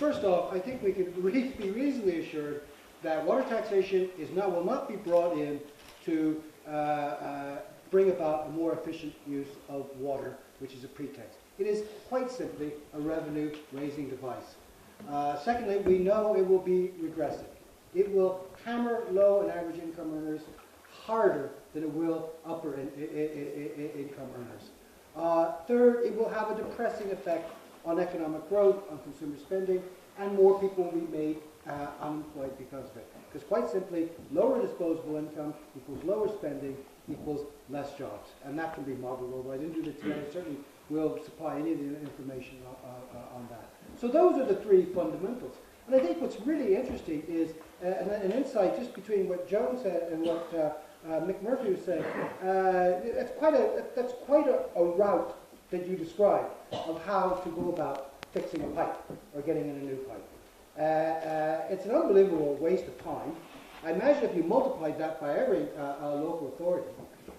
first off, I think we can be reasonably assured that water taxation will not be brought in to bring about a more efficient use of water, which is a pretext. It is quite simply a revenue-raising device. Secondly, we know it will be regressive. It will hammer low and average income earners harder than it will upper income earners. Third, it will have a depressing effect on economic growth, on consumer spending, and more people will be made unemployed because of it. Because quite simply, lower disposable income equals lower spending equals less jobs. And that can be modeled, although I didn't do that today. I certainly will supply any of the information on that. So those are the three fundamentals. And I think what's really interesting is an insight just between what Joan said and what Mick Murphy was saying. That's quite a route that you described of how to go about fixing a pipe or getting in a new pipe. It's an unbelievable waste of time. I imagine if you multiplied that by every local authority.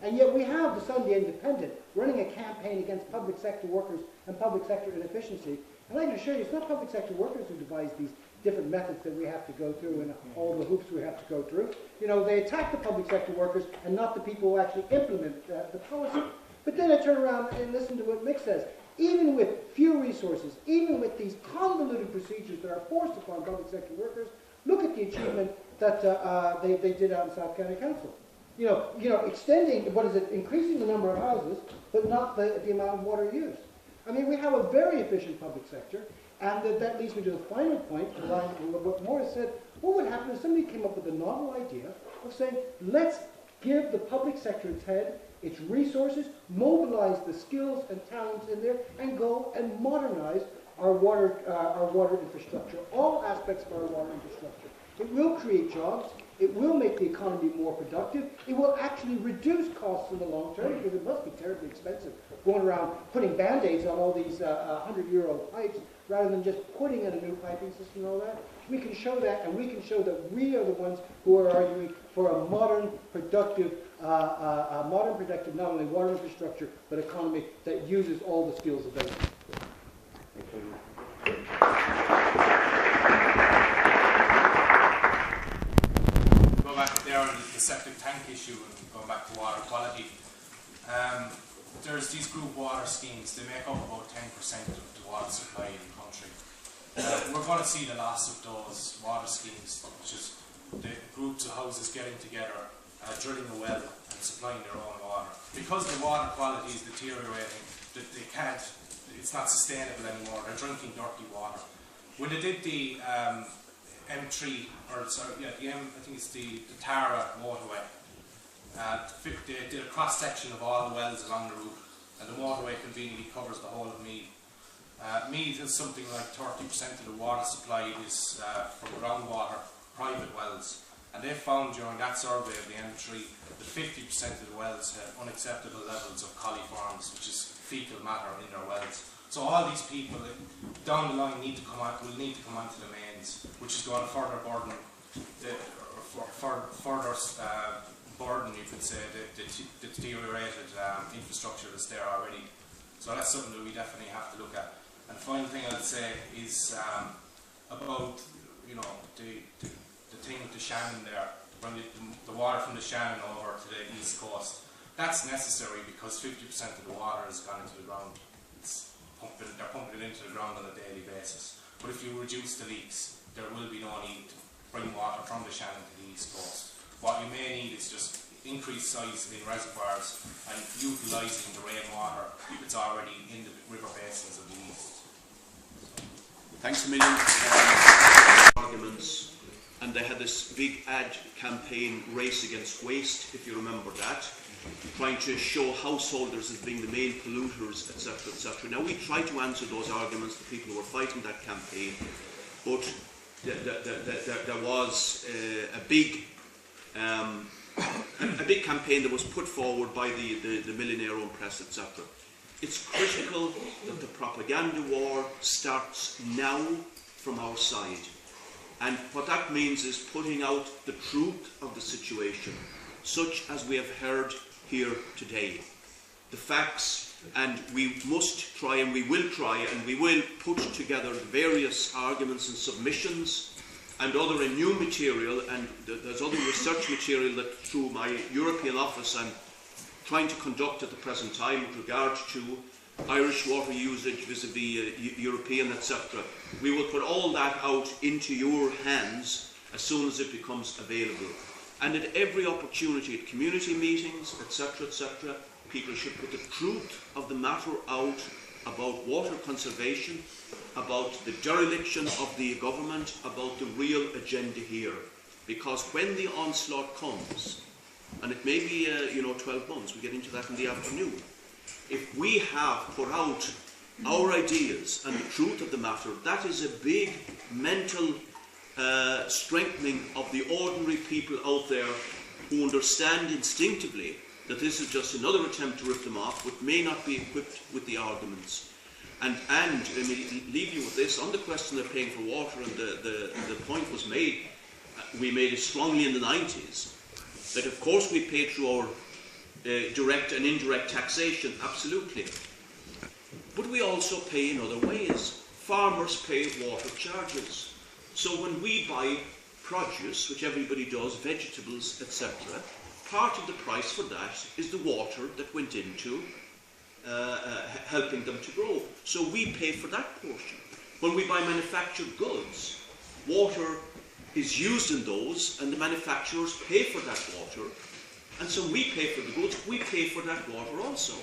And yet we have the Sunday Independent running a campaign against public sector workers and public sector inefficiency. And I can assure you, it's not public sector workers who devise these different methods that we have to go through and all the hoops we have to go through. You know, they attack the public sector workers and not the people who actually implement the policy. But then I turn around and listen to what Mick says. Even with few resources, even with these convoluted procedures that are forced upon public sector workers, look at the achievement that they did out in South County Council. You know, extending, increasing the number of houses, but not the amount of water used. I mean, we have a very efficient public sector, and that leads me to the final point, to what Maurice said. What would happen if somebody came up with a novel idea of saying, let's give the public sector its head, its resources, mobilize the skills and talents in there, and go and modernize our water infrastructure, all aspects of our water infrastructure. It will create jobs. It will make the economy more productive. It will actually reduce costs in the long term, because it must be terribly expensive going around putting Band-Aids on all these 100-year pipes rather than just putting in a new piping system and all that. We can show that, and we can show that we are the ones who are arguing for a modern, productive, not only water infrastructure, but economy that uses all the skills available. Go back there on the septic tank issue and go back to water quality. There's these group water schemes. They make up about 10% of the water supply in the country. We're going to see the loss of those water schemes, which is the groups of houses getting together, drilling a well and supplying their own water. Because the water quality is deteriorating, they can't, it's not sustainable anymore. They're drinking dirty water. When they did the M3, or sorry, yeah, I think it's the Tara motorway, they did a cross-section of all the wells along the route, and the motorway conveniently covers the whole of Meath. Meath is something like 30% of the water supply is from groundwater, private wells. And they found during that survey of the M3 that 50% of the wells had unacceptable levels of coliforms, which is fecal matter in their wells. So all these people down the line will need to come onto the mains, which is going to further burden, burden, you could say, the deteriorated infrastructure that's there already. So that's something that we definitely have to look at. And the final thing I'd say is about, you know, the thing with the Shannon there, when the water from the Shannon over to the east coast. That's necessary because 50% of the water has gone into the ground. They're pumping it into the ground on a daily basis. But if you reduce the leaks, there will be no need to bring water from the Shannon to the east coast. What you may need is just increased size in reservoirs and utilising the rainwater that's already in the river basins of the east. Thanks a million. Arguments, and they had this big ad campaign, Race Against Waste, if you remember that, trying to show householders as being the main polluters, etc., etc. Now, we tried to answer those arguments, the people who were fighting that campaign, but there was a big campaign that was put forward by the millionaire-owned press, etc. It's critical that the propaganda war starts now from our side. And what that means is putting out the truth of the situation, such as we have heard here today. The facts And we must try, and we will try, and we will put together various arguments and submissions and other new material, and there's other research material that through my European office I'm trying to conduct at the present time with regard to Irish water usage vis-a-vis European, etc. We will put all that out into your hands as soon as it becomes available. And at every opportunity, at community meetings, etc., etc., people should put the truth of the matter out about water conservation, about the dereliction of the government, about the real agenda here. Because when the onslaught comes, and it may be 12 months, we get into that in the afternoon, if we have put out our ideas and the truth of the matter, that is a big mental strengthening of the ordinary people out there who understand instinctively that this is just another attempt to rip them off, but may not be equipped with the arguments. And let me leave you with this. On the question of paying for water, and the point was made, we made it strongly in the 90s, that of course we pay through our direct and indirect taxation, absolutely. But we also pay in other ways. Farmers pay water charges. So when we buy produce, which everybody does, vegetables, etc., part of the price for that is the water that went into helping them to grow. So we pay for that portion. When we buy manufactured goods, water is used in those, and the manufacturers pay for that water. And so we pay for the goods, we pay for that water also.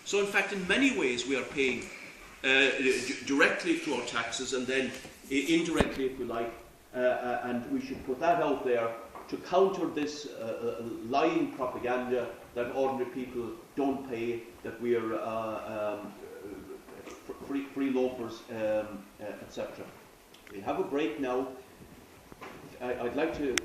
So in fact, in many ways, we are paying directly through our taxes, and then indirectly, if you like, and we should put that out there to counter this lying propaganda that ordinary people don't pay, that we are free loafers, etc. We have a break now. I'd like to